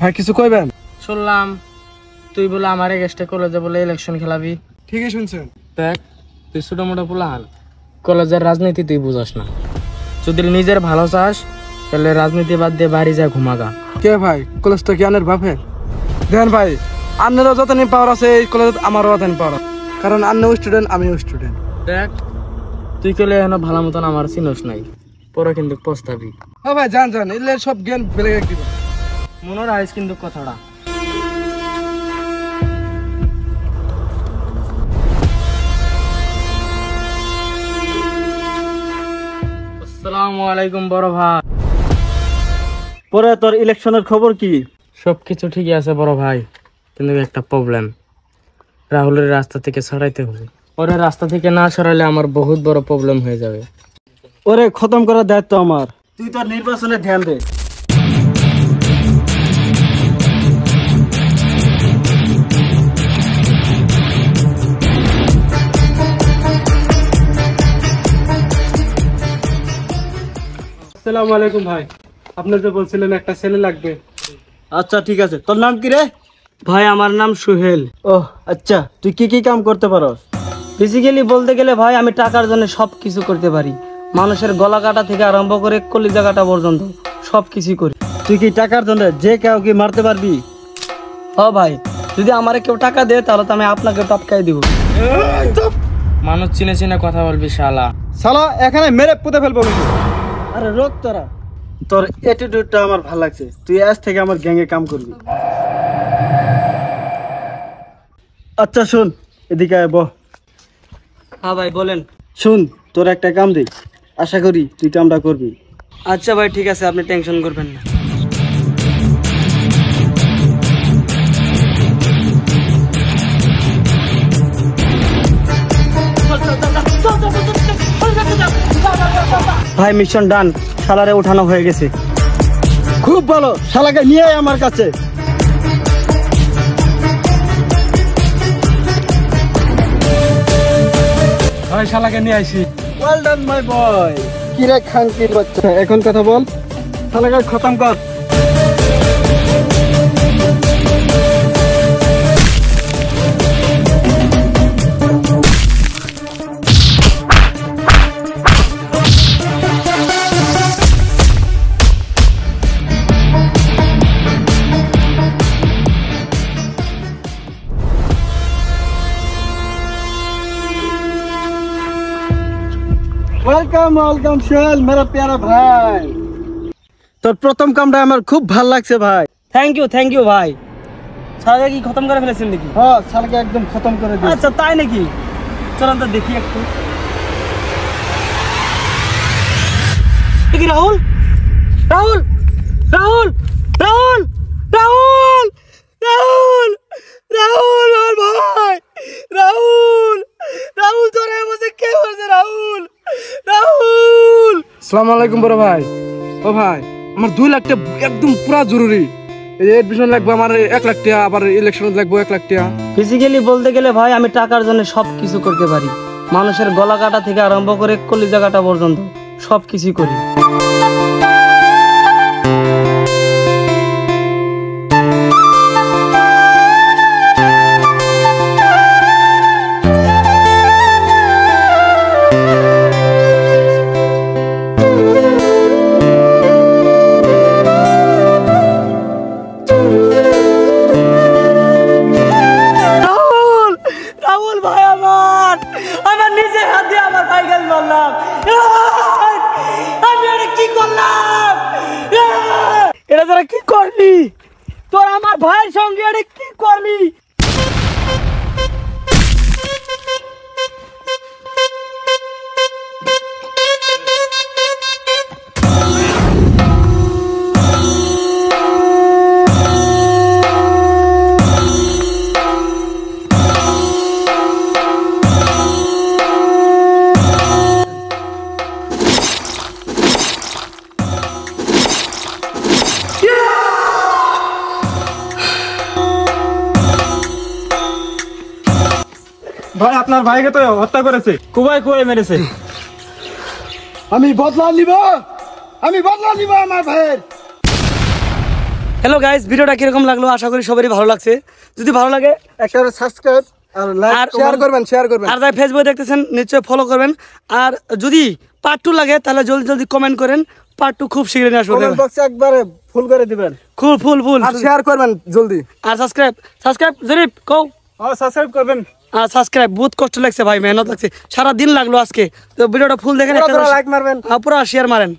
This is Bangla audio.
ভাই কিছু কইবেন? শুনলাম তুই বলে আমার এগেস্টে কলেজে বলে ইলেকশন খেলাবি। ঠিকই শুনছেন। দেখ তুই ছোট মোটো পোলাহান, কলেজের রাজনীতি তুই বুঝাস না। যদি নিজের ভালো চাস তাহলে রাজনীতি বাদ দিয়ে বাড়ি যা ঘুমাগা। কে ভাই কলেজটা কি আনের বাপের? দেখেন ভাই, আন্নেরও যতদিন পাওয়ার আছে এই কলেজে আমারও ততদিন পাওয়ার আছে, কারণ আন্নেও স্টুডেন্ট আমিও স্টুডেন্ট। দেখ তুই কেলে এখন ভালো মতন আমার চিনোস নাই, পরে কিন্তু পস্তাবি। হ্যাঁ ভাই যান যান, এলে সব জ্ঞান বেড়ে দিবেন। মনে রাখিস কিন্তু কথাটা। আসসালামু আলাইকুম বড় ভাই। পরে তোর ইলেকশনের খবর কি? সবকিছু ঠিকই আছে বড় ভাই, কিন্তু একটা প্রবলেম, রাহুলের রাস্তা থেকে সরাইতে হবে। ওরে রাস্তা থেকে না সরাইলে আমার বহুত বড় প্রবলেম হয়ে যাবে। ওরে খতম করার দায়িত্ব আমার, তুই তোর নির্বাচনে ধ্যান দে। আসসালামু আলাইকুম ভাই, আপনি যে বলছিলেন একটা ছেলে লাগবে। আচ্ছা ঠিক আছে, তোর নাম কি রে? ভাই আমার নাম সোহেল। ওহ আচ্ছা, তুই কি কি কাম করতে পারস? বেসিক্যালি বলতে গেলে ভাই আমি টাকার জন্য সব কিছু করতে পারি। মানুষের গলা কাটা থেকে আরম্ভ করে কলিজা কাটা পর্যন্ত সব কিছুই করি। তুই কি টাকার জন্য যে কাউকে মারতে পারবি? ও ভাই, যদি আমারে কেউ টাকা দেয় তাহলে তো আমি আপনাকে টপকাই দিব। মানুষ চিনে চিনে কথা বলবি শালা। শালা এখানে মেরে পুঁতে ফেলবো কিন্তু। আরে রোক তোরা, তোর অ্যাটিটিউডটা আমার ভালো লাগছে, তুই আজ থেকে আমার গ্যাংয়ে কাম করবি। আচ্ছা শুন, এদিকে আয় বহ। হ্যাঁ ভাই বলেন। শুন, তোর একটা কাম দে, আশা করি তুই কামটা করবি। আচ্ছা ভাই ঠিক আছে, আপনি টেনশন করবেন না। ভাই মিশন ডান, শালারে উঠানো হয়ে গেছে। খুব ভালো, শালাকে নিয়ে আয় আমার কাছে। ভাই শালাকে নিয়ে আইছি। ওয়েল ডান মাই বয়। কি রে খাঙ্কির বাচ্চা, এখন কথা বল, শালাকে খতম কর। ওয়েলকাম ওয়েলকাম সোহেল, মেরা প্যারা ভাই। তোর প্রথম কামটা আমার খুব ভাল লাগছে ভাই। থ্যাংক ইউ ভাই। সারাকে কি খতম করে ফেলেছেন নাকি? হ্যাঁ, শালাকে একদম খতম করে দিয়েছি। আচ্ছা তাই নাকি? চলেন তো দেখি একটু। কি রাহুল রাহুল রাহুল রাহুল রাহুল রাহুল রাহুল আর ভাই রাহুল রাহুল তোরে মধ্যে কে বলছে? রাহুল রাহুল। আসসালামু আলাইকুম বড় ভাই। ও ভাই, আমার 2 লাখ টাকা একদম পুরা জরুরি। এই এডমিশন লাগবে আমার 1 লাখ টাকা, আবার ইলেকশন লাগবে 1 লাখ টাকা। বেসিক্যালি বলতে গেলে ভাই আমি টাকার জন্য সব কিছু করতে পারি। মানুষের গলা কাটা থেকে আরম্ভ করে কলিজা কাটা পর্যন্ত সব কিছুই করি। রাহুল ভাই, আমার নিজের হাত দিয়ে আমার সাইকেল মারলাম। আমি এটা কি করলাম? এটা তোরা কি করলি? তোর আমার ভাইয়ের সঙ্গে এটা কি করলি? ভাই আপনার ভাইকে তো হত্যা করেছে। কুবাই কুবাই মেরেছে। আমি বদলা নিব আমার ভাইয়ের। হ্যালো গাইস, ভিডিওটা কিরকম লাগলো আশা করি সবারই ভালো লাগছে। যদি ভালো লাগে একটা সাবস্ক্রাইব আর লাইক আর শেয়ার করবেন শেয়ার করবেন। আর যারা ফেসবুকে দেখতেছেন নিশ্চয়ই ফলো করবেন। আর যদি পার্ট 2 লাগে তাহলে জলদি জলদি কমেন্ট করেন, পার্ট 2 খুব শীঘ্রই আসবে। কমেন্ট বক্সে একবারে ফুল করে দিবেন। ফুল আর শেয়ার করবেন জলদি। আর সাবস্ক্রাইব জরিপ কও। সাবস্ক্রাইব করবেন। আর সাবস্ক্রাইব বহুত কষ্ট লাগছে ভাই, মেহনত লাগছে, সারা দিন লাগলো আজকে। তো ভিডিওটা ফুল দেখেন, একটা লাইক মারবেন। পুরো শেয়ার মারেন।